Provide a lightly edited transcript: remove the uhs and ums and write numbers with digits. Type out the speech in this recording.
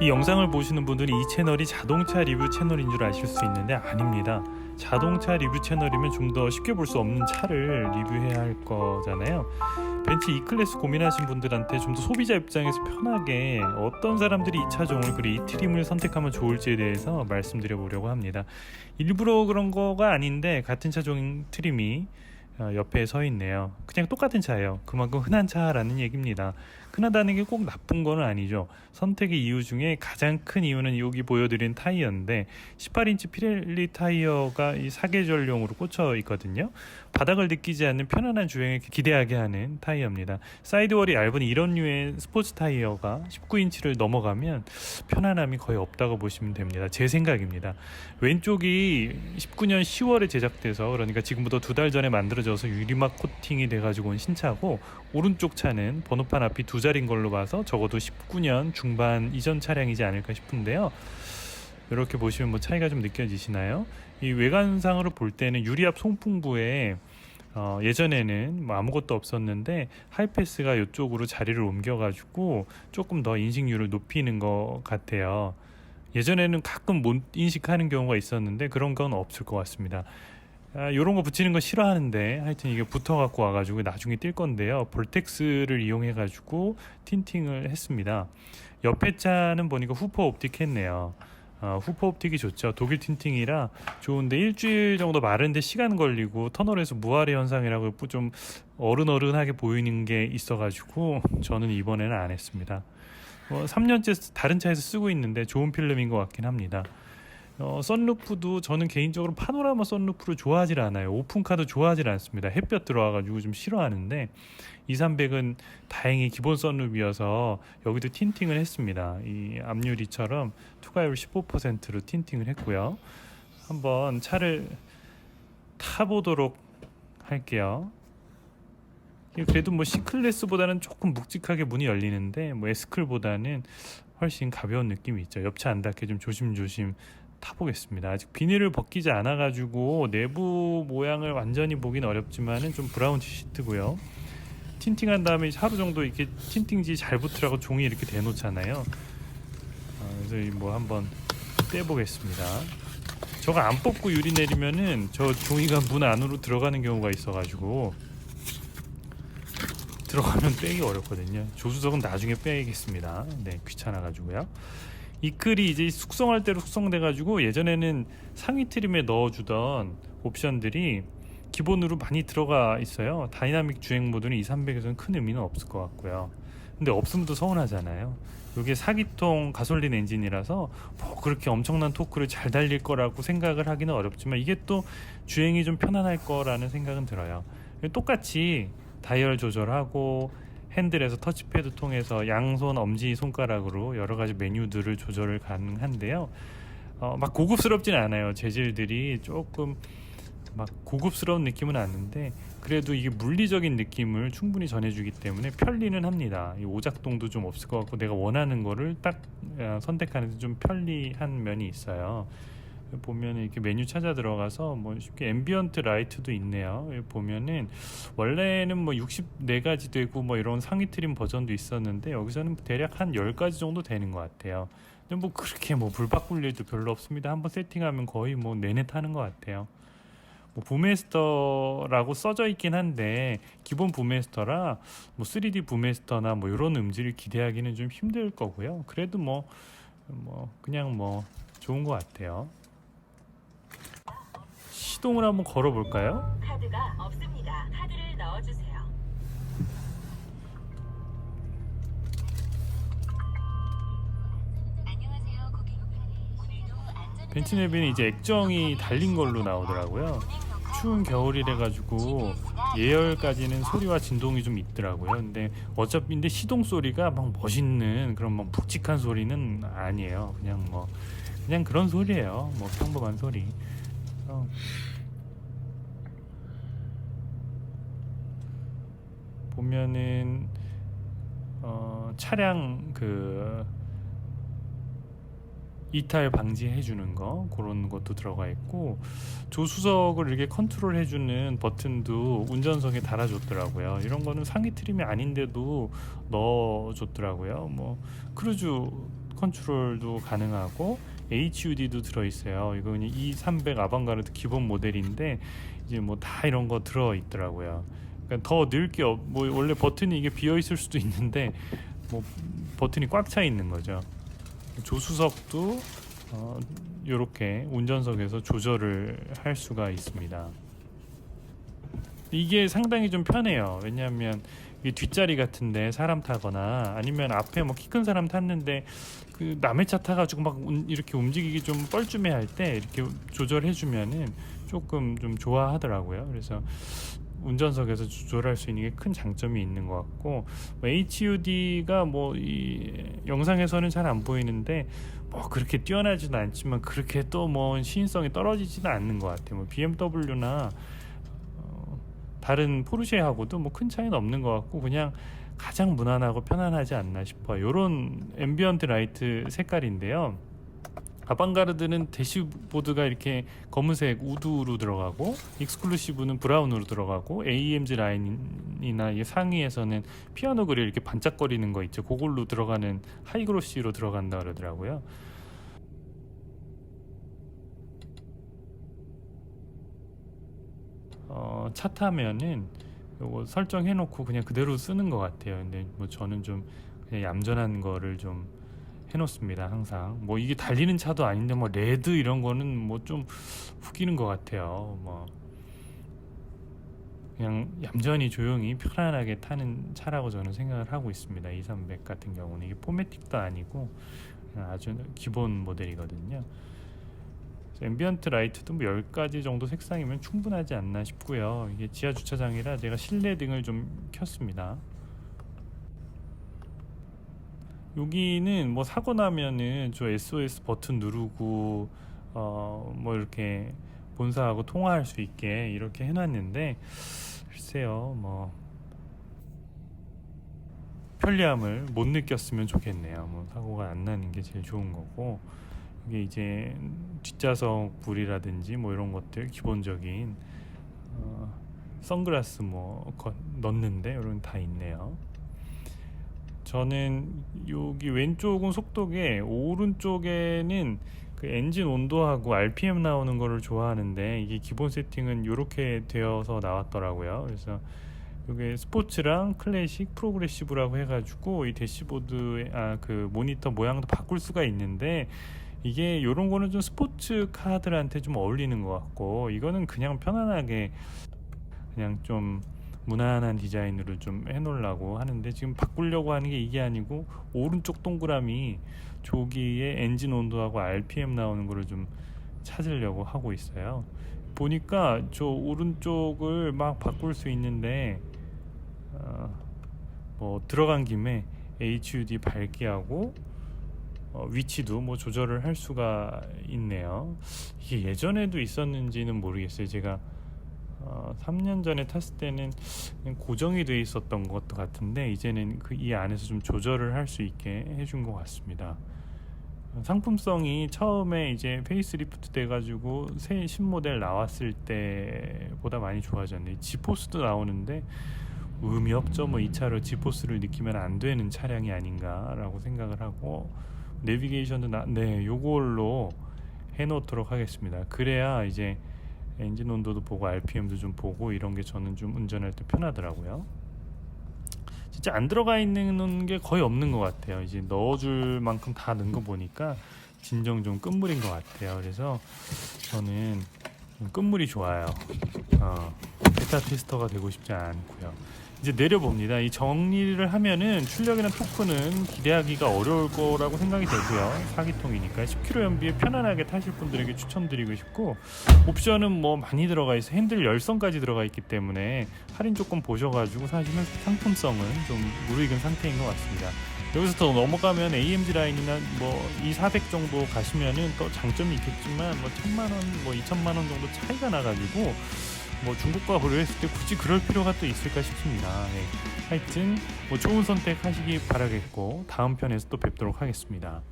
이 영상을 보시는 분들이 이 채널이 자동차 리뷰 채널인 줄 아실 수 있는데 아닙니다. 자동차 리뷰 채널이면 좀 더 쉽게 볼 수 없는 차를 리뷰해야 할 거잖아요. 벤츠 E클래스 고민하신 분들한테 좀 더 소비자 입장에서 편하게 어떤 사람들이 이 차종을 그리고 이 트림을 선택하면 좋을지에 대해서 말씀드려 보려고 합니다. 일부러 그런 거가 아닌데 같은 차종 트림이 옆에 서 있네요. 그냥 똑같은 차예요. 그만큼 흔한 차라는 얘기입니다. 흔하다는 게 꼭 나쁜 건 아니죠. 선택의 이유 중에 가장 큰 이유는 여기 보여드린 타이어인데 18인치 피렐리 타이어가 이 사계절용으로 꽂혀 있거든요. 바닥을 느끼지 않는 편안한 주행을 기대하게 하는 타이어입니다. 사이드월이 얇은 이런 류의 스포츠 타이어가 19인치를 넘어가면 편안함이 거의 없다고 보시면 됩니다. 제 생각입니다. 왼쪽이 19년 10월에 제작돼서, 그러니까 지금부터 2달 전에 만들어져서 유리막 코팅이 돼가지고 온 신차고, 오른쪽 차는 번호판 앞이 2자리인 걸로 봐서 적어도 19년 중반 이전 차량이지 않을까 싶은데요. 이렇게 보시면 뭐 차이가 좀 느껴지시나요? 이 외관상으로 볼 때는 유리 앞 송풍부에 예전에는 뭐 아무것도 없었는데 하이패스가 이쪽으로 자리를 옮겨가지고 조금 더 인식률을 높이는 것 같아요. 예전에는 가끔 못 인식하는 경우가 있었는데 그런 건 없을 것 같습니다. 요런 거 붙이는 거 싫어하는데 하여튼 이게 붙어 갖고 와가지고 나중에 뛸 건데요. 볼텍스를 이용해 가지고 틴팅을 했습니다. 옆에 차는 보니까 후퍼 옵틱 했네요. 후퍼 옵틱이 좋죠. 독일 틴팅이라 좋은데 일주일 정도 마르는데 시간 걸리고 터널에서 무활의 현상이라고 좀 어른어른하게 보이는 게 있어가지고 저는 이번에는 안 했습니다. 3년째 다른 차에서 쓰고 있는데 좋은 필름인 것 같긴 합니다. 선루프도 저는 개인적으로 파노라마 선루프를 좋아하질 않아요. 오픈카도 좋아하질 않습니다. 햇볕 들어와가지고 좀 싫어하는데 2300은 다행히 기본 선루프여서 여기도 틴팅을 했습니다. 이 앞유리처럼 투과율 15%로 틴팅을 했고요. 한번 차를 타보도록 할게요. 그래도 뭐 C클래스보다는 조금 묵직하게 문이 열리는데 뭐 S클보다는 훨씬 가벼운 느낌이 있죠. 옆차 안 닿게 좀 조심조심 타보겠습니다. 아직 비닐을 벗기지 않아 가지고 내부 모양을 완전히 보기는 어렵지만은 좀 브라운 시트고요. 틴팅한 다음에 하루 정도 이렇게 틴팅지 잘 붙으라고 종이 이렇게 대놓잖아요. 그래서 뭐 한번 떼보겠습니다. 저거 안 뽑고 유리 내리면은 저 종이가 문 안으로 들어가는 경우가 있어가지고 들어가면 빼기 어렵거든요. 조수석은 나중에 빼야겠습니다. 네, 귀찮아가지고요. 이 글이 이제 숙성할 대로 숙성돼가지고 예전에는 상위 트림에 넣어주던 옵션들이 기본으로 많이 들어가 있어요. 다이나믹 주행 모드는 2300에서는 큰 의미는 없을 것 같고요. 근데 없으면 또 서운하잖아요. 이게 4기통 가솔린 엔진이라서 뭐 그렇게 엄청난 토크를 잘 달릴 거라고 생각을 하기는 어렵지만 이게 또 주행이 좀 편안할 거라는 생각은 들어요. 똑같이 다이얼 조절하고 핸들에서 터치패드 통해서 양손 엄지 손가락으로 여러 가지 메뉴들을 조절을 가능한데요. 막 고급스럽진 않아요. 재질들이 조금 막 고급스러운 느낌은 아닌데 그래도 이게 물리적인 느낌을 충분히 전해주기 때문에 편리는 합니다. 이 오작동도 좀 없을 것 같고 내가 원하는 거를 딱 선택하는 데 좀 편리한 면이 있어요. 보면 이렇게 메뉴 찾아 들어가서 뭐 쉽게 앰비언트 라이트도 있네요. 여기 보면은 원래는 뭐 64가지 되고 뭐 이런 상위 트림 버전도 있었는데 여기서는 대략 한 10가지 정도 되는 것 같아요. 근데 뭐 그렇게 뭐 불 바꿀 일도 별로 없습니다. 한번 세팅하면 거의 뭐 내내 타는 것 같아요. 뭐 부메스터라고 써져 있긴 한데 기본 부메스터라 뭐 3D 부메스터나 뭐 이런 음질을 기대하기는 좀 힘들 거고요. 그래도 뭐 그냥 뭐 좋은 것 같아요. 시동을 한번 걸어볼까요? 카드가 없습니다. 카드를 넣어주세요. 안녕하세요, 고객. 벤츠 내비는 이제 액정이 달린 걸로 나오더라고요. 추운 겨울이라 가지고 예열까지는 소리와 진동이 좀 있더라고요. 근데 어차피 근데 시동 소리가 막 멋있는 그런 막 묵직한 소리는 아니에요. 그냥 그런 소리예요. 뭐 평범한 소리. 보면은 차량 이탈 방지해주는 거 그런 것도 들어가 있고 조수석을 이렇게 컨트롤해주는 버튼도 운전석에 달아줬더라고요. 이런 거는 상위 트림이 아닌데도 넣어줬더라고요. 뭐 크루즈 컨트롤도 가능하고 HUD도 들어있어요. 이거 그냥 E300 아방가르드 기본 모델인데 이제 뭐 다 이런 거 들어있더라고요. 그러니까 더 넣을 게 뭐 원래 버튼이 이게 비어 있을 수도 있는데 뭐 버튼이 꽉 차 있는 거죠. 조수석도 이렇게 운전석에서 조절을 할 수가 있습니다. 이게 상당히 좀 편해요. 왜냐하면 이 뒷자리 같은데 사람 타거나 아니면 앞에 뭐 키 큰 사람 탔는데 그 남의 차 타가지고 막 이렇게 움직이기 좀 뻘쭘해 할 때 이렇게 조절해 주면은 조금 좀 좋아하더라고요. 그래서 운전석에서 조절할 수 있는 게 큰 장점이 있는 것 같고, 뭐 HUD가 뭐 이 영상에서는 잘 안 보이는데 뭐 그렇게 뛰어나지도 않지만 그렇게 또 뭐 시인성이 떨어지지는 않는 것 같아요. 뭐 BMW나 다른 포르쉐하고도 뭐 큰 차이는 없는 것 같고 그냥 가장 무난하고 편안하지 않나 싶어요. 이런 앰비언트 라이트 색깔인데요. 아방가르드는 대시보드가 이렇게 검은색 우드로 들어가고 익스클루시브는 브라운으로 들어가고 AMG 라인이나 이 상위에서는 피아노 그릴 이렇게 반짝거리는 거 있죠. 그걸로 들어가는 하이그로시로 들어간다 그러더라고요. 차 타면은 요거 설정해 놓고 그냥 그대로 쓰는 것 같아요. 근데 뭐 저는 좀 그냥 얌전한 거를 좀 해놓습니다. 항상 뭐 이게 달리는 차도 아닌데 뭐 레드 이런 거는 뭐 좀 후기는 것 같아요. 뭐 그냥 얌전히 조용히 편안하게 타는 차라고 저는 생각을 하고 있습니다. 200 같은 경우는 이게 포매틱도 아니고 그냥 아주 기본 모델이거든요. 앰비언트 라이트도 뭐 10가지 정도 색상이면 충분하지 않나 싶고요. 이게 지하 주차장이라 제가 실내 등을 좀 켰습니다. 여기는 뭐 사고 나면은 저 SOS 버튼 누르고 뭐 이렇게 본사하고 통화할 수 있게 이렇게 해놨는데 글쎄요 뭐 편리함을 못 느꼈으면 좋겠네요. 뭐 사고가 안 나는 게 제일 좋은 거고, 이게 이제 뒷좌석 불이라든지 뭐 이런 것들 기본적인 선글라스 뭐 넣는데 이런 다 있네요. 저는 여기 왼쪽은 속도계, 오른쪽에는 그 엔진 온도하고 RPM 나오는 거를 좋아하는데 이게 기본 세팅은 이렇게 되어서 나왔더라고요. 그래서 이게 스포츠랑 클래식, 프로그레시브라고 해가지고 이 대시보드 그 모니터 모양도 바꿀 수가 있는데 이게 이런 거는 좀 스포츠 카들한테 좀 어울리는 것 같고, 이거는 그냥 편안하게 그냥 좀 무난한 디자인으로 좀 해놓으려고 하는데 지금 바꾸려고 하는 게 이게 아니고 오른쪽 동그라미 조기에 엔진 온도하고 RPM 나오는 거를 좀 찾으려고 하고 있어요. 보니까 저 오른쪽을 막 바꿀 수 있는데 뭐 들어간 김에 HUD 밝기하고 위치도 뭐 조절을 할 수가 있네요. 이게 예전에도 있었는지는 모르겠어요. 제가 3년 전에 탔을 때는 그냥 고정이 돼 있었던 것도 같은데 이제는 이 안에서 좀 조절을 할 수 있게 해준 것 같습니다. 상품성이 처음에 이제 페이스리프트 돼가지고 새 신모델 나왔을 때보다 많이 좋아졌네. 지포스도 나오는데 의미 없죠. 뭐 이 차로 지포스를 느끼면 안 되는 차량이 아닌가라고 생각을 하고, 내비게이션도 요걸로 해놓도록 하겠습니다. 그래야 이제 엔진 온도도 보고 RPM도 좀 보고 이런 게 저는 좀 운전할 때 편하더라고요. 진짜 안 들어가 있는 게 거의 없는 것 같아요. 이제 넣어줄 만큼 다 넣은 거 보니까 진정 좀 끝물인 것 같아요. 그래서 저는 좀 끝물이 좋아요. 베타 테스터가 되고 싶지 않고요. 이제 내려봅니다. 이 정리를 하면은 출력이나 토크는 기대하기가 어려울 거라고 생각이 되고요. 4기통이니까 10km 연비에 편안하게 타실 분들에게 추천드리고 싶고, 옵션은 뭐 많이 들어가 있어. 핸들 열선까지 들어가 있기 때문에 할인 조건 보셔가지고 사실은 상품성은 좀 무르익은 상태인 것 같습니다. 여기서 더 넘어가면 AMG 라인이나 뭐 2,400 정도 가시면은 또 장점이 있겠지만 뭐 1,000만원, 뭐 2,000만원 정도 차이가 나가지고 뭐 중국과 고려했을 때 굳이 그럴 필요가 또 있을까 싶습니다. 네. 하여튼 뭐 좋은 선택 하시기 바라겠고 다음 편에서 또 뵙도록 하겠습니다.